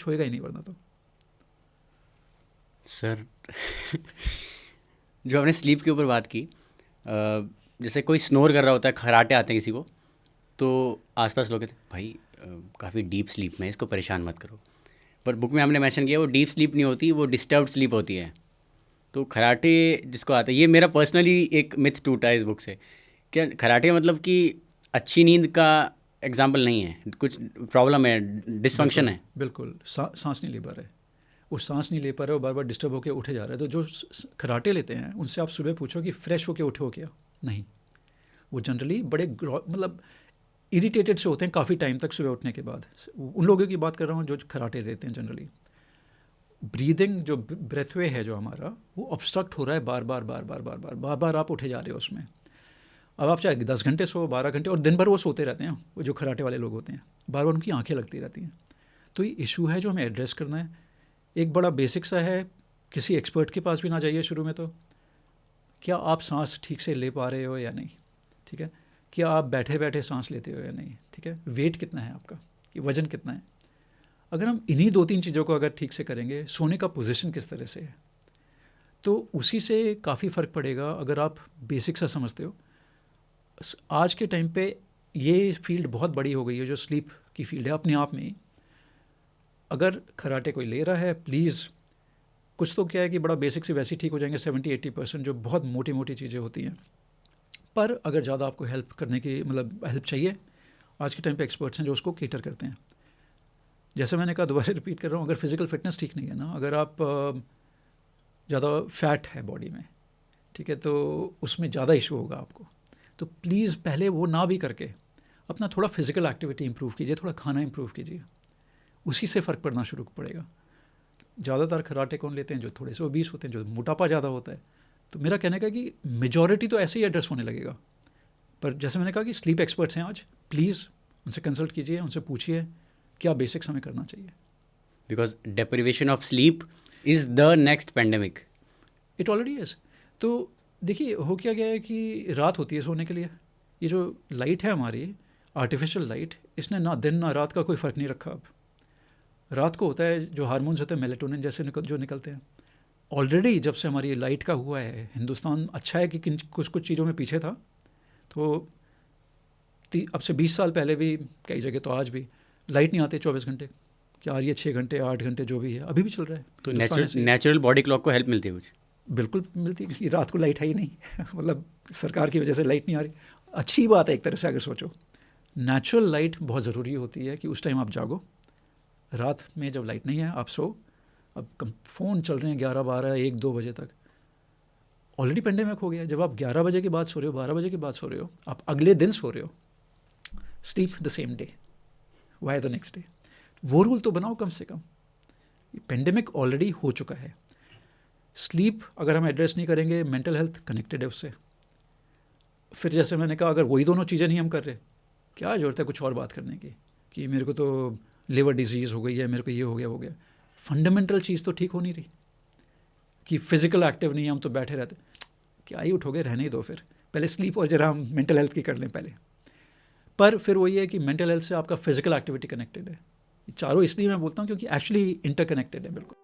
Fresh होएगा ही नहीं वरना तो। सर जो आपने स्लीप के ऊपर बात की, जैसे कोई स्नोर कर रहा होता है, खराटे आते हैं किसी को, तो आसपास लोग कहते हैं भाई काफ़ी डीप स्लीप में है, इसको परेशान मत करो। पर बुक में हमने मेंशन किया वो डीप स्लीप नहीं होती, वो डिस्टर्ब्ड स्लीप होती है। तो खराटे जिसको आता है, ये मेरा पर्सनली एक मिथ टूटा है इस बुक से। क्या खराटे मतलब कि अच्छी नींद का एग्जाम्पल नहीं है, कुछ प्रॉब्लम है, डिसफंक्शन बिल्कुल है? बिल्कुल, सांस नहीं ले पा रहे, वो सांस नहीं ले पा रहे हो, बार बार डिस्टर्ब होकर उठे जा रहे हैं। तो जो खराटे लेते हैं उनसे आप सुबह पूछो कि फ्रेश होके उठे हो क्या, नहीं। वो जनरली बड़े मतलब इरिटेटेड से होते हैं काफ़ी टाइम तक सुबह उठने के बाद। उन लोगों की बात कर रहा हूँ जो खराटे लेते हैं जनरली। ब्रीदिंग जो ब्रेथ वे है जो हमारा, वो ऑब्स्ट्रक्ट हो रहा है बार बार बार बार बार बार बार बार, आप उठे जा रहे हो उसमें। अब आप चाहे 10 घंटे सो, 12 घंटे, और दिन भर वो सोते रहते हैं, वो जो खराटे वाले लोग होते हैं, बार बार उनकी आंखें लगती रहती हैं। तो ये इशू है जो हमें एड्रेस करना है। एक बड़ा बेसिक सा है, किसी एक्सपर्ट के पास भी ना जाइए शुरू में। तो क्या आप सांस ठीक से ले पा रहे हो या नहीं, ठीक है। क्या आप बैठे बैठे सांस लेते हो या नहीं, ठीक है। वेट कितना है आपका, कि वज़न कितना है। अगर हम इन्हीं 2-3 चीज़ों को अगर ठीक से करेंगे, सोने का पोजीशन किस तरह से है, तो उसी से काफ़ी फ़र्क पड़ेगा। अगर आप बेसिक सा समझते हो, आज के टाइम पे ये फील्ड बहुत बड़ी हो गई है जो स्लीप की फील्ड है अपने आप में ही। अगर खराटे कोई ले रहा है, प्लीज़, कुछ तो क्या है कि बड़ा बेसिक से वैसे ही ठीक हो जाएंगे 70-80% जो बहुत मोटी मोटी चीज़ें होती हैं। पर अगर ज़्यादा आपको हेल्प करने की मतलब हेल्प चाहिए, आज के टाइम पे एक्सपर्ट्स हैं जो उसको केटर करते हैं। जैसे मैंने कहा, दोबारा रिपीट कर रहा हूँ, अगर फिज़िकल फिटनेस ठीक नहीं है ना, अगर आप ज़्यादा फैट है बॉडी में, ठीक है, तो उसमें ज़्यादा इशू होगा आपको। तो प्लीज़ पहले वो ना भी करके अपना थोड़ा फिज़िकल एक्टिविटी इंप्रूव कीजिए, थोड़ा खाना इंप्रूव कीजिए, उसी से फ़र्क पड़ना शुरू पड़ेगा। ज़्यादातर खराटे कौन लेते हैं? जो थोड़े से ओबीस होते हैं, जो मोटापा ज़्यादा होता है। तो मेरा कहने का कि मेजॉरिटी तो ऐसे ही एड्रेस होने लगेगा। पर जैसे मैंने कहा कि स्लीप एक्सपर्ट्स हैं आज, प्लीज़ उनसे कंसल्ट कीजिए, उनसे पूछिए क्या बेसिक्स हमें करना चाहिए। Because deprivation of sleep is the next pandemic. It already is. तो देखिए, हो क्या गया है कि रात होती है सोने के लिए, ये जो लाइट है हमारी आर्टिफिशियल लाइट, इसने ना दिन ना रात का कोई फ़र्क नहीं रखा। अब रात को होता है जो हार्मोन्स होते हैं मेलेटोनिन जैसे जो निकलते हैं। ऑलरेडी जब से हमारी लाइट का हुआ है, हिंदुस्तान अच्छा है कि कुछ कुछ चीज़ों में पीछे था। तो अब से 20 साल पहले भी कई जगह तो आज भी लाइट नहीं आती 24 घंटे, क्या आ रही है 6 घंटे 8 घंटे जो भी है, अभी भी चल रहा है। तो हिंदुस्तान ऐसे ही है। नेचुरल बॉडी क्लॉक को हेल्प मिलती है कुछ? बिल्कुल मिलती है, क्योंकि रात को लाइट है ही नहीं मतलब सरकार की वजह से लाइट नहीं आ रही। अच्छी बात है एक तरह से अगर सोचो। नेचुरल लाइट बहुत ज़रूरी होती है कि उस टाइम आप जागो। रात में जब लाइट नहीं है आप सो। अब फ़ोन चल रहे हैं 11-12-1-2 बजे तक, ऑलरेडी पेंडेमिक हो गया है। जब आप 11 बजे के बाद सो रहे हो, 12 बजे के बाद सो रहे हो, आप अगले दिन सो रहे हो, sleep the same day, why the next day. वो रूल तो बनाओ कम से कम। पेंडेमिक ऑलरेडी हो चुका है। स्लीप अगर हम एड्रेस नहीं करेंगे, मेंटल हेल्थ कनेक्टेड है उससे। फिर जैसे मैंने कहा, अगर वही दोनों चीज़ें नहीं हम कर रहे, क्या ज़रूरत है कुछ और बात करने की, कि मेरे को तो लिवर डिजीज़ हो गई है, मेरे को ये हो गया। फंडामेंटल चीज़ तो ठीक हो नहीं रही, कि फिज़िकल एक्टिव नहीं है, हम तो बैठे रहते, क्या ही उठोगे, रहने ही दो। फिर पहले स्लीप और जरा हम मेंटल हेल्थ की कर लें पहले। पर फिर वही है कि मेंटल हेल्थ से आपका फिज़िकल एक्टिविटी कनेक्टेड है। चारों इसलिए मैं बोलता हूँ क्योंकि एक्चुअली इंटरकनेक्टेड है बिल्कुल।